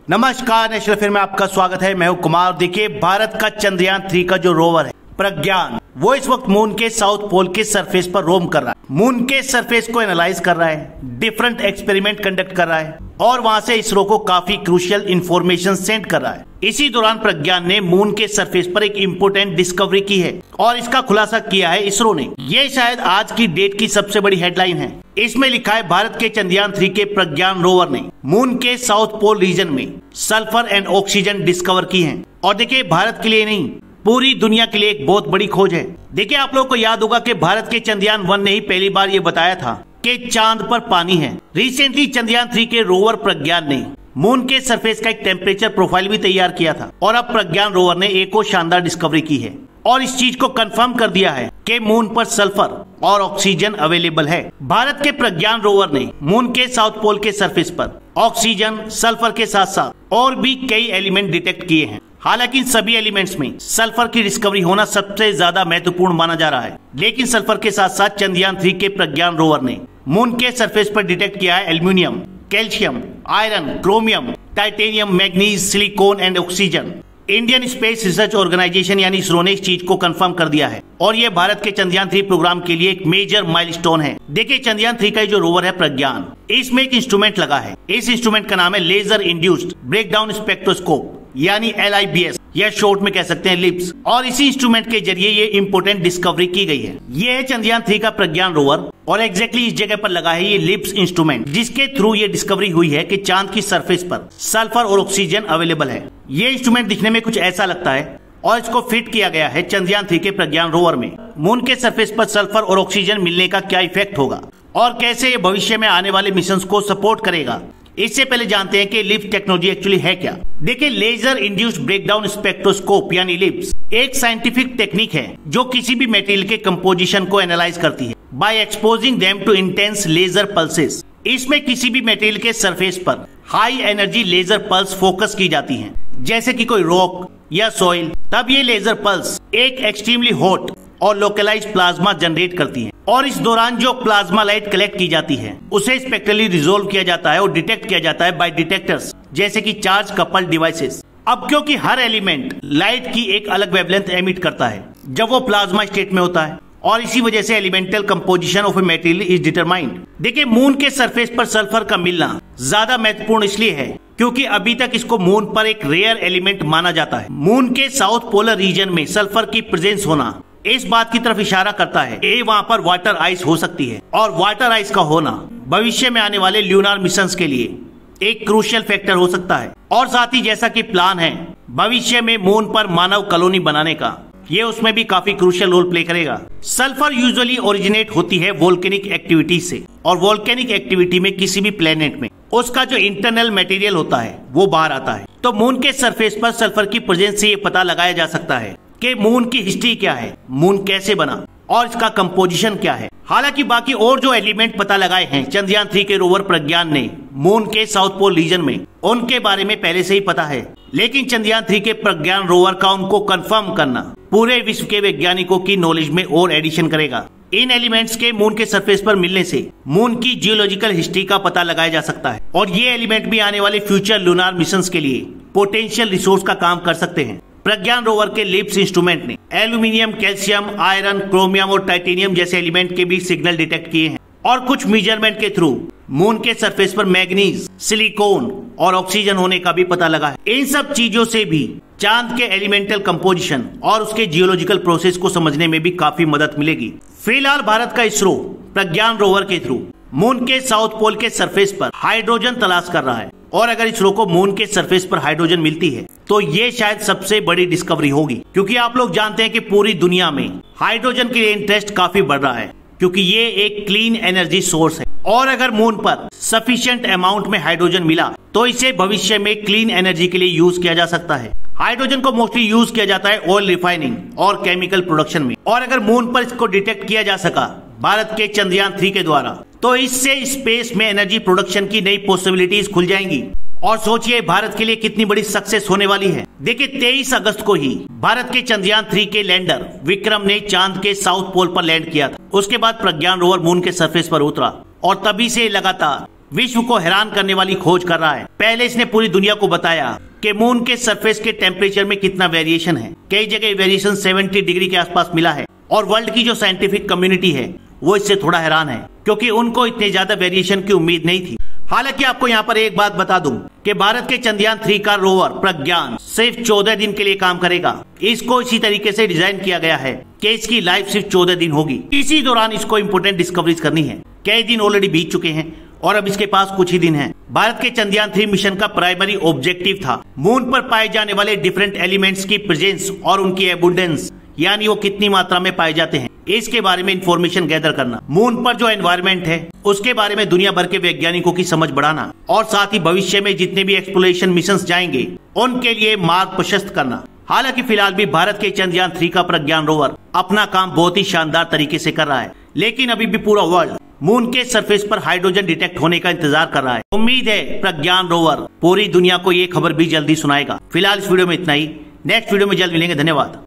नमस्कार, national film में आपका स्वागत है। मैं हूं कुमार। देखिए, भारत का चंद्रयान 3 का जो रोवर है प्रज्ञान, वो इस वक्त मून के साउथ पोल के सरफेस पर रोम कर रहा है। मून के सरफेस को एनालाइज कर रहा है, डिफरेंट एक्सपेरिमेंट कंडक्ट कर रहा है और वहां से इसरो को काफी क्रूशियल इंफॉर्मेशन सेंड कर रहा है। इसी दौरान प्रज्ञान ने मून के सरफेस पर एक इम्पोर्टेंट डिस्कवरी की है और इसका खुलासा किया है इसरो ने। ये शायद आज की डेट की सबसे बड़ी हेडलाइन है। इसमें लिखा है, भारत के चंद्रयान 3 के प्रज्ञान रोवर ने मून के साउथ पोल रीजन में सल्फर एंड ऑक्सीजन डिस्कवर की है। और देखिए, भारत के लिए नहीं, पूरी दुनिया के लिए एक बहुत बड़ी खोज है। देखिए, आप लोगों को याद होगा कि भारत के चंद्रयान 1 ने ही पहली बार ये बताया था कि चांद पर पानी है। रिसेंटली चंद्रयान 3 के रोवर प्रज्ञान ने मून के सरफेस का एक टेम्परेचर प्रोफाइल भी तैयार किया था और अब प्रज्ञान रोवर ने एक और शानदार डिस्कवरी की है और इस चीज को कंफर्म कर दिया है कि मून पर सल्फर और ऑक्सीजन अवेलेबल है। भारत के प्रज्ञान रोवर ने मून के साउथ पोल के सरफेस पर ऑक्सीजन, सल्फर के साथ साथ और भी कई एलिमेंट डिटेक्ट किए हैं। हालांकि इन सभी एलिमेंट्स में सल्फर की डिस्कवरी होना सबसे ज्यादा महत्वपूर्ण माना जा रहा है, लेकिन सल्फर के साथ साथ चंद्रयान 3 के प्रज्ञान रोवर ने मून के सरफेस पर डिटेक्ट किया है aluminium, calcium, iron, chromium, titanium, manganese, silicon and oxygen. Indian space research organisation यानी इसरो ने इस चीज को कंफर्म कर दिया है और ये भारत के चंद्रयान 3 प्रोग्राम के लिए एक मेजर माइलस्टोन है। देखिए, चंद्रयान 3 का जो रोवर है प्रज्ञान, इसमें एक इंस्ट्रूमेंट लगा है। इस इंस्ट्रूमेंट का नाम है लेजर इंड्यूस्ड ब्रेकडाउन स्पेक्ट्रोस्कोप यानी LIBS, या शॉर्ट में कह सकते हैं लिप्स। और इसी इंस्ट्रूमेंट के जरिए ये इंपोर्टेंट डिस्कवरी की गई है। ये है चंद्रयान 3 का प्रज्ञान रोवर और एग्जैक्टली इस जगह पर लगा है ये लिप्स इंस्ट्रूमेंट, जिसके थ्रू ये डिस्कवरी हुई है कि चांद की सरफेस पर सल्फर और ऑक्सीजन अवेलेबल है। ये इंस्ट्रूमेंट दिखने में कुछ ऐसा लगता है और इसको फिट किया गया है चंद्रयान 3 के प्रज्ञान रोवर में। मून के सरफेस पर सल्फर और ऑक्सीजन मिलने का क्या इफेक्ट होगा और कैसे ये भविष्य में आने वाले मिशन को सपोर्ट करेगा, इससे पहले जानते हैं कि लिप्स टेक्नोलॉजी एक्चुअली है क्या। देखिए, लेजर इंड्यूस्ड ब्रेकडाउन स्पेक्ट्रोस्कोप यानी लिप्स एक साइंटिफिक टेक्निक है जो किसी भी मटेरियल के कंपोजिशन को एनालाइज करती है by exposing them to intense laser pulses. इसमें किसी भी मटेरियल के सरफेस पर high energy laser pulse focus की जाती हैं, जैसे कि कोई रॉक या सॉइल। तब ये लेजर पल्स एक एक्सट्रीमली हॉट और लोकलाइज्ड प्लाज्मा जनरेट करती है और इस दौरान जो प्लाज्मा लाइट कलेक्ट की जाती है उसे स्पेक्ट्रली रिजोल्व किया जाता है और डिटेक्ट किया जाता है बाय डिटेक्टर्स, जैसे कि चार्ज कपल्ड डिवाइसेस। अब क्योंकि हर एलिमेंट लाइट की एक अलग वेवलेंथ एमिट करता है जब वो प्लाज्मा स्टेट में होता है और इसी वजह से elemental composition of a material is determined. देखिए, मून के सरफेस पर सल्फर का मिलना ज्यादा महत्वपूर्ण इसलिए है क्योंकि अभी तक इसको मून पर एक रेयर एलिमेंट माना जाता है। मून के साउथ पोलर रीजन में सल्फर की प्रेजेंस होना इस बात की तरफ इशारा करता है कि वहाँ पर वाटर आइस हो सकती है और वाटर आइस का होना भविष्य में आने वाले ल्यूनार मिशंस के लिए एक क्रूशियल फैक्टर हो सकता है। और साथ ही जैसा कि प्लान है भविष्य में मून पर मानव कॉलोनी बनाने का, ये उसमें भी काफी क्रूशियल रोल प्ले करेगा। सल्फर यूजुअली ओरिजिनेट होती है वोल्केनिक एक्टिविटी से और वोल्केनिक एक्टिविटी में किसी भी प्लेनेट में उसका जो इंटरनल मटेरियल होता है वो बाहर आता है। तो मून के सरफेस पर सल्फर की प्रेजेंस से ये पता लगाया जा सकता है कि मून की हिस्ट्री क्या है, मून कैसे बना और इसका कंपोजिशन क्या है। हालांकि बाकी और जो एलिमेंट पता लगाए हैं चंद्रयान 3 के रोवर प्रज्ञान ने मून के साउथ पोल रीजन में, उनके बारे में पहले से ही पता है, लेकिन चंद्रयान 3 के प्रज्ञान रोवर का उनको कंफर्म करना पूरे विश्व के वैज्ञानिकों की नॉलेज में और एडिशन करेगा। इन एलिमेंट्स के मून के सरफेस पर मिलने से मून की जियोलॉजिकल हिस्ट्री का पता लगाया जा सकता है और ये एलिमेंट भी आने वाले फ्यूचर लूनार मिशंस के लिए पोटेंशियल रिसोर्स का काम कर सकते हैं। प्रज्ञान रोवर के लिप्स इंस्ट्रूमेंट ने एल्यूमिनियम, कैल्शियम, आयरन, क्रोमियम और टाइटेनियम जैसे एलिमेंट के भी सिग्नल डिटेक्ट किए हैं और कुछ मेजरमेंट के थ्रू मून के सरफेस पर मैग्नीज, सिलिकॉन और ऑक्सीजन होने का भी पता लगा है। इन सब चीजों से भी चांद के एलिमेंटल कंपोजिशन और उसके जियोलॉजिकल प्रोसेस को समझने में भी काफी मदद मिलेगी। फिलहाल भारत का इसरो प्रज्ञान रोवर के थ्रू मून के साउथ पोल के सरफेस पर हाइड्रोजन तलाश कर रहा है और अगर इसरो को मून के सरफेस पर हाइड्रोजन मिलती है तो ये शायद सबसे बड़ी डिस्कवरी होगी, क्योंकि आप लोग जानते हैं कि पूरी दुनिया में हाइड्रोजन के लिए इंटरेस्ट काफी बढ़ रहा है क्योंकि ये एक क्लीन एनर्जी सोर्स है और अगर मून पर सफिशिएंट अमाउंट में हाइड्रोजन मिला तो इसे भविष्य में क्लीन एनर्जी के लिए यूज किया जा सकता है। हाइड्रोजन को मोस्टली यूज किया जाता है ऑयल रिफाइनिंग और केमिकल प्रोडक्शन में और अगर मून पर इसको डिटेक्ट किया जा सका भारत के चंद्रयान 3 के द्वारा तो इससे स्पेस में एनर्जी प्रोडक्शन की नई पॉसिबिलिटीज खुल जाएंगी। और सोचिए भारत के लिए कितनी बड़ी सक्सेस होने वाली है। देखिए 23 अगस्त को ही भारत के चंद्रयान 3 के लैंडर विक्रम ने चांद के साउथ पोल पर लैंड किया था। उसके बाद प्रज्ञान रोवर मून के सरफेस पर उतरा और तभी से लगातार विश्व को हैरान करने वाली खोज कर रहा है। पहले इसने पूरी दुनिया को बताया कि मून के सरफेस के टेम्परेचर में कितना वेरिएशन है। कई जगह वेरिएशन 70 डिग्री के आसपास मिला है और वर्ल्ड की जो साइंटिफिक कम्युनिटी है वो इससे थोड़ा हैरान है, क्योंकि उनको इतने ज्यादा वेरिएशन की उम्मीद नहीं थी। हालांकि आपको यहाँ पर एक बात बता दूं कि भारत के चंद्रयान 3 का रोवर प्रज्ञान सिर्फ 14 दिन के लिए काम करेगा। इसको इसी तरीके से डिजाइन किया गया है कि इसकी लाइफ सिर्फ 14 दिन होगी। इसी दौरान इसको इम्पोर्टेंट डिस्कवरीज करनी है। कई दिन ऑलरेडी बीत चुके हैं और अब इसके पास कुछ ही दिन हैं। भारत के चंद्रयान 3 मिशन का प्राइमरी ऑब्जेक्टिव था मून पर पाए जाने वाले डिफरेंट एलिमेंट्स की प्रेजेंस और उनकी एबुंडेंस, यानी वो कितनी मात्रा में पाए जाते हैं, इसके बारे में इंफॉर्मेशन गैदर करना। मून पर जो एनवायरनमेंट है उसके बारे में दुनिया भर के वैज्ञानिकों की समझ बढ़ाना और साथ ही भविष्य में जितने भी एक्सप्लोरेशन मिशंस जाएंगे उनके लिए मार्ग प्रशस्त करना। हालांकि फिलहाल भी भारत के चंद्रयान 3 का प्रज्ञान रोवर अपना काम बहुत ही शानदार तरीके से कर रहा है, लेकिन अभी भी पूरा वर्ल्ड मून के सरफेस पर हाइड्रोजन डिटेक्ट होने का इंतजार कर रहा है। उम्मीद है प्रज्ञान रोवर पूरी दुनिया को ये खबर भी जल्दी सुनाएगा। फिलहाल इस वीडियो में इतना ही। नेक्स्ट वीडियो में जल्द मिलेंगे। धन्यवाद।